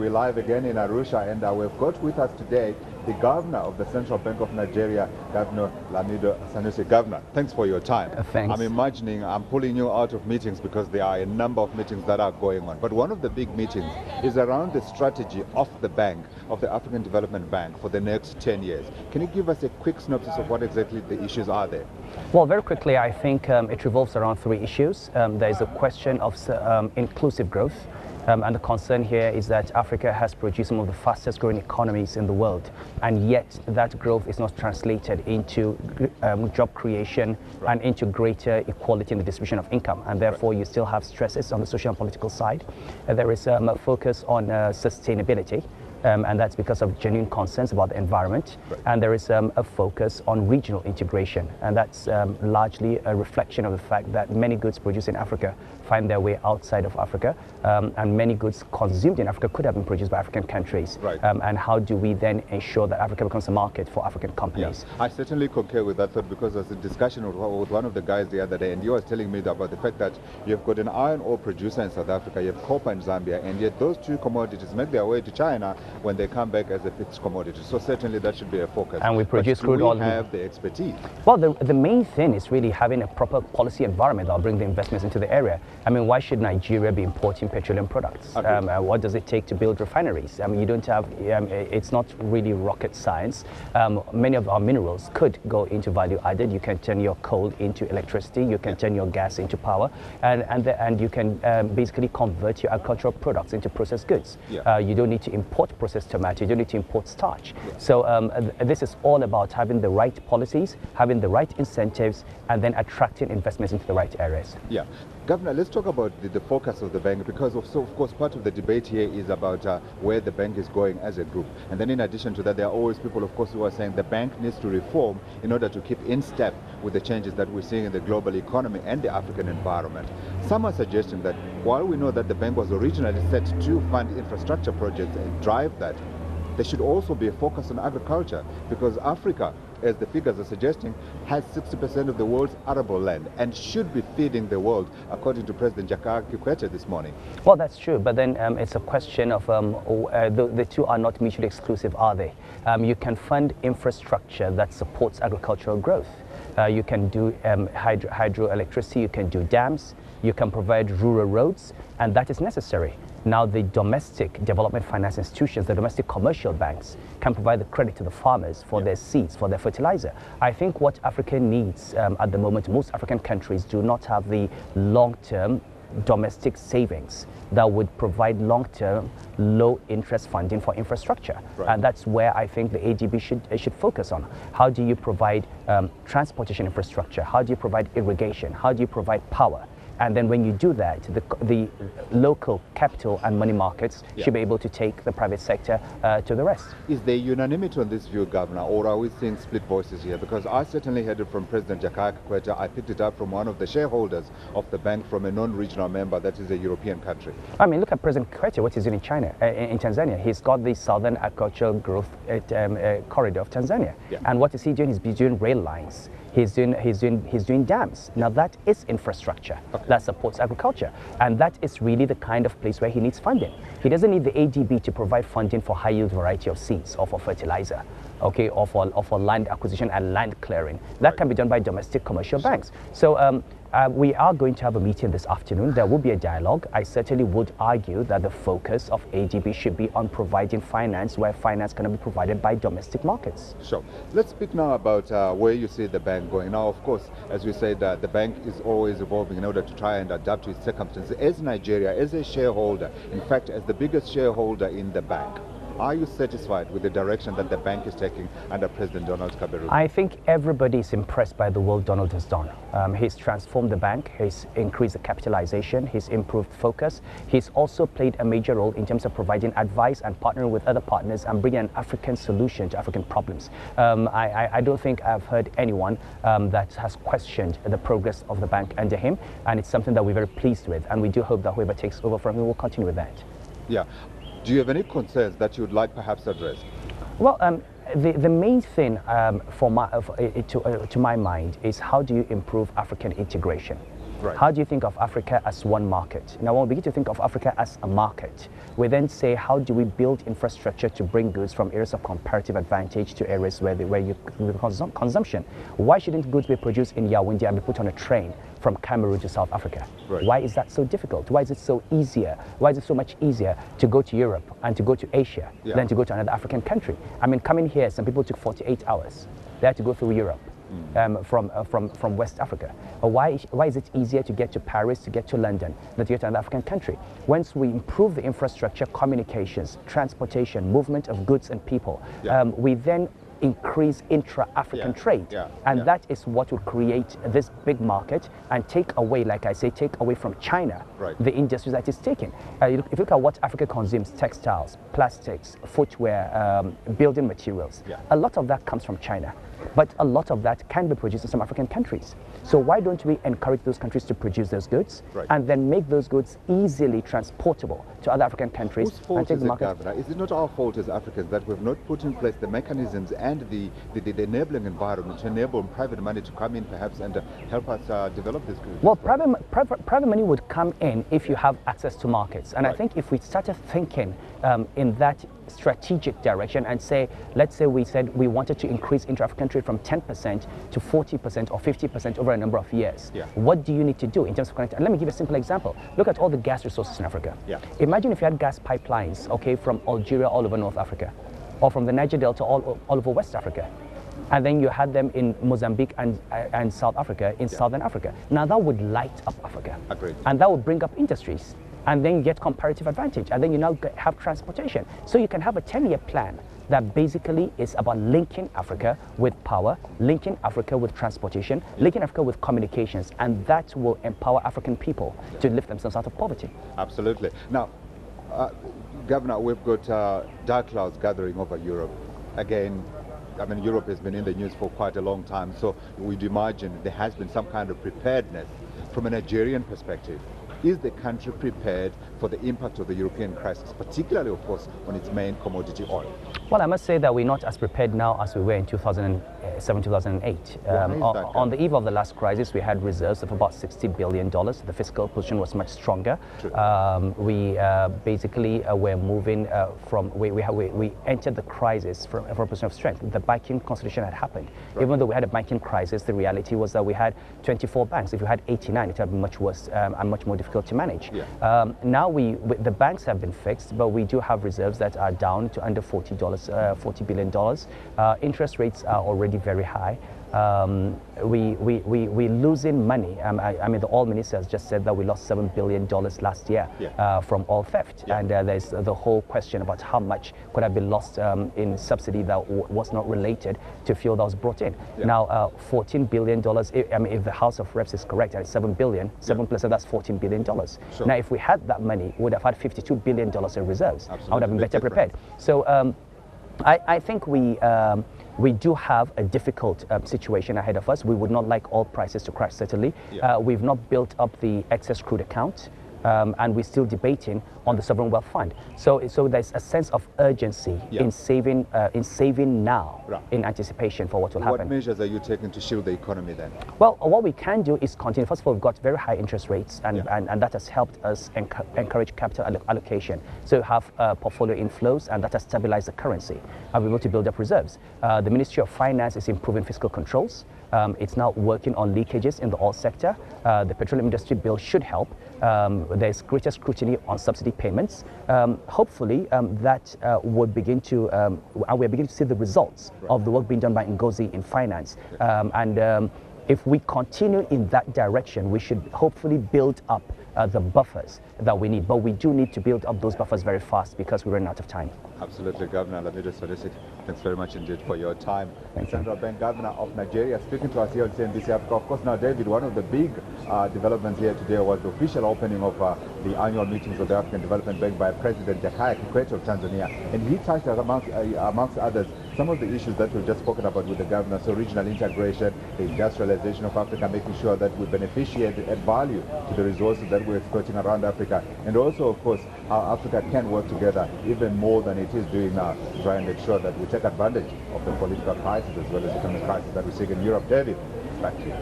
We're live again in Arusha, and we've got with us today the Governor of the Central Bank of Nigeria, Governor Lamido Sanusi. Governor, thanks for your time. Thanks. I'm imagining I'm pulling you out of meetings because there are a number of meetings that are going on. But one of the big meetings is around the strategy of the bank, of the African Development Bank, for the next 10 years. Can you give us a quick synopsis of what exactly the issues are there? Well, very quickly, I think it revolves around three issues. There is a question of inclusive growth. And the concern here is that Africa has produced some of the fastest growing economies in the world, and yet that growth is not translated into job creation and into greater equality in the distribution of income, and therefore you still have stresses on the social and political side. There is a focus on sustainability. And that's because of genuine concerns about the environment. And there is a focus on regional integration, and that's largely a reflection of the fact that many goods produced in Africa find their way outside of Africa, and many goods consumed in Africa could have been produced by African countries. And how do we then ensure that Africa becomes a market for African companies? I certainly concur with that thought, because there was a discussion with one of the guys the other day, and he was telling me about the fact that you've got an iron ore producer in South Africa, you have copper in Zambia, and yet those two commodities make their way to China when they come back as a fixed commodity. So certainly that should be a focus. And we produce crude oil. Have the expertise? Well, the main thing is really having a proper policy environment that will bring the investments into the area. I mean, why should Nigeria be importing petroleum products? What does it take to build refineries? I mean, you don't have, it's not really rocket science. Many of our minerals could go into value added. You can turn your coal into electricity, you can turn your gas into power, and you can basically convert your agricultural products into processed goods. You don't need to import processed tomato, you don't need to import starch. So this is all about having the right policies, having the right incentives, and then attracting investments into the right areas. Governor, let's talk about the focus of the bank, because of course part of the debate here is about where the bank is going as a group. And then in addition to that, there are always people, of course, who are saying the bank needs to reform in order to keep in step with the changes that we're seeing in the global economy and the African environment. Some are suggesting that while we know that the bank was originally set to fund infrastructure projects and drive that, there should also be a focus on agriculture, because Africa, as the figures are suggesting, has 60% of the world's arable land and should be feeding the world, according to President Kikwete this morning. Well, that's true, but then it's a question of the two are not mutually exclusive, are they? You can fund infrastructure that supports agricultural growth. You can do hydroelectricity, you can do dams, you can provide rural roads, and that is necessary. Now, the domestic development finance institutions, the domestic commercial banks, can provide the credit to the farmers for their seeds, for their fertilizer. I think what Africa needs at the moment, most African countries do not have the long-term domestic savings that would provide long-term, low-interest funding for infrastructure. And that's where I think the ADB should focus on. How do you provide transportation infrastructure? How do you provide irrigation? How do you provide power? And then when you do that, the local capital and money markets should be able to take the private sector to the rest. Is there unanimity on this view, Governor, or are we seeing split voices here? Because I certainly heard it from President Kikwete. I picked it up from one of the shareholders of the bank, from a non-regional member that is a European country. I mean, look at President Kikwete, what he's doing in China, in Tanzania. He's got the Southern Agricultural Growth Corridor of Tanzania. And what is he doing? He's doing rail lines. He's doing dams. Now that is infrastructure that supports agriculture, and that is really the kind of place where he needs funding. He doesn't need the ADB to provide funding for high yield variety of seeds or for fertilizer, or for land acquisition and land clearing. That can be done by domestic commercial banks. So we are going to have a meeting this afternoon. There will be a dialogue. I certainly would argue that the focus of ADB should be on providing finance where finance can be provided by domestic markets. Sure. Let's speak now about where you see the bank going. Now, of course, as we said, the bank is always evolving in order to try and adapt to its circumstances. As Nigeria, as a shareholder, in fact, as the biggest shareholder in the bank, are you satisfied with the direction that the bank is taking under President Donald Kaberu? I think everybody is impressed by the work Donald has done. He's transformed the bank, he's increased the capitalization, he's improved focus. He's also played a major role in terms of providing advice and partnering with other partners and bringing an African solution to African problems. I don't think I've heard anyone that has questioned the progress of the bank under him, and it's something that we're very pleased with, and we do hope that whoever takes over from him will continue with that. Do you have any concerns that you would like perhaps addressed? Well, the main thing to my mind is how do you improve African integration? Right. How do you think of Africa as one market? Now, when we begin to think of Africa as a market, we then say, how do we build infrastructure to bring goods from areas of comparative advantage to areas where you consumption? Why shouldn't goods be produced in Yaoundé and be put on a train from Cameroon to South Africa? Right. Why is that so difficult? Why is it so easier? Why is it so much easier to go to Europe and to go to Asia than to go to another African country? I mean, coming here, some people took 48 hours. They had to go through Europe. From West Africa. But why is it easier to get to Paris, to get to London, than to get to another African country? Once we improve the infrastructure, communications, transportation, movement of goods and people, we then increase intra-African trade. And that is what will create this big market and take away, like I say, take away from China the industries that it's taking. If you look at what Africa consumes, textiles, plastics, footwear, building materials, a lot of that comes from China. But a lot of that can be produced in some African countries. So why don't we encourage those countries to produce those goods and then make those goods easily transportable to other African countries? Whose fault is it, Governor? Is it not our fault as Africans that we've not put in place the mechanisms and the enabling environment to enable private money to come in perhaps and help us develop this goods? Well, private money would come in if you have access to markets. And I think if we started thinking in that strategic direction and say, let's say we said we wanted to increase intra-African trade from 10% to 40% or 50% over a number of years. What do you need to do in terms of connectivity? And let me give you a simple example. Look at all the gas resources in Africa. Imagine if you had gas pipelines, from Algeria all over North Africa, or from the Niger Delta all over West Africa. And then you had them in Mozambique and South Africa, in Southern Africa. Now that would light up Africa. Agreed. And that would bring up industries. And then you get comparative advantage. And then you now have transportation. So you can have a 10-year plan that basically is about linking Africa with power, linking Africa with transportation, linking Africa with communications. And that will empower African people to lift themselves out of poverty. Absolutely. Now, Governor, we've got dark clouds gathering over Europe. Again, I mean, Europe has been in the news for quite a long time, so we'd imagine there has been some kind of preparedness from a Nigerian perspective. Is the country prepared for the impact of the European crisis, particularly, of course, on its main commodity, oil? Well, I must say that we're not as prepared now as we were in 2007, 2008. On the eve of the last crisis, we had reserves of about $60 billion. The fiscal position was much stronger. We basically were moving we entered the crisis from a position of strength. The banking consolidation had happened. Even though we had a banking crisis, the reality was that we had 24 banks. If you had 89, it would have been much worse and much more difficult to manage. Now the banks have been fixed, but we do have reserves that are down to under $40 billion. Interest rates are already very high. We losing money. I mean, the oil minister has just said that we lost $7 billion last year from oil theft. And there's the whole question about how much could have been lost in subsidy that was not related to fuel that was brought in. Now, $14 billion, I mean, if the House of Reps is correct, and it's $7 billion, 7 plus that's $14 billion. Now, if we had that money, we would have had $52 billion in reserves. Absolutely. I would have been better prepared. So I think we do have a difficult situation ahead of us. We would not like oil prices to crash, certainly. We've not built up the excess crude account. And we're still debating on the sovereign wealth fund. So there's a sense of urgency in saving now in anticipation for what will happen. What measures are you taking to shield the economy then? Well, what we can do is continue. First of all, we've got very high interest rates, and that has helped us encourage capital allocation. So we have portfolio inflows, and that has stabilized the currency. And we're able to build up reserves. The Ministry of Finance is improving fiscal controls. It's now working on leakages in the oil sector. The petroleum industry bill should help. There's greater scrutiny on subsidy payments. Hopefully, that will begin to, we're beginning to see the results of the work being done by Ngozi in finance. If we continue in that direction, we should hopefully build up the buffers that we need. But we do need to build up those buffers very fast because we're running out of time. Absolutely, Governor Lamido, Sanusi, thanks very much indeed for your time. Central Bank Governor of Nigeria speaking to us here on CNBC Africa. Of course, now, David, one of the big developments here today was the official opening of the annual meetings of the African Development Bank by President Jakaya Kikwete of Tanzania. And he touched, amongst others, some of the issues that we've just spoken about with the governor. So regional integration, the industrialization of Africa, making sure that we beneficiate and add value to the resources that we're exploiting around Africa. And also, of course, how Africa can work together even more than it is doing now to try and make sure that we take advantage of the political crisis as well as the economic crisis that we're seeing in Europe. David, back to you.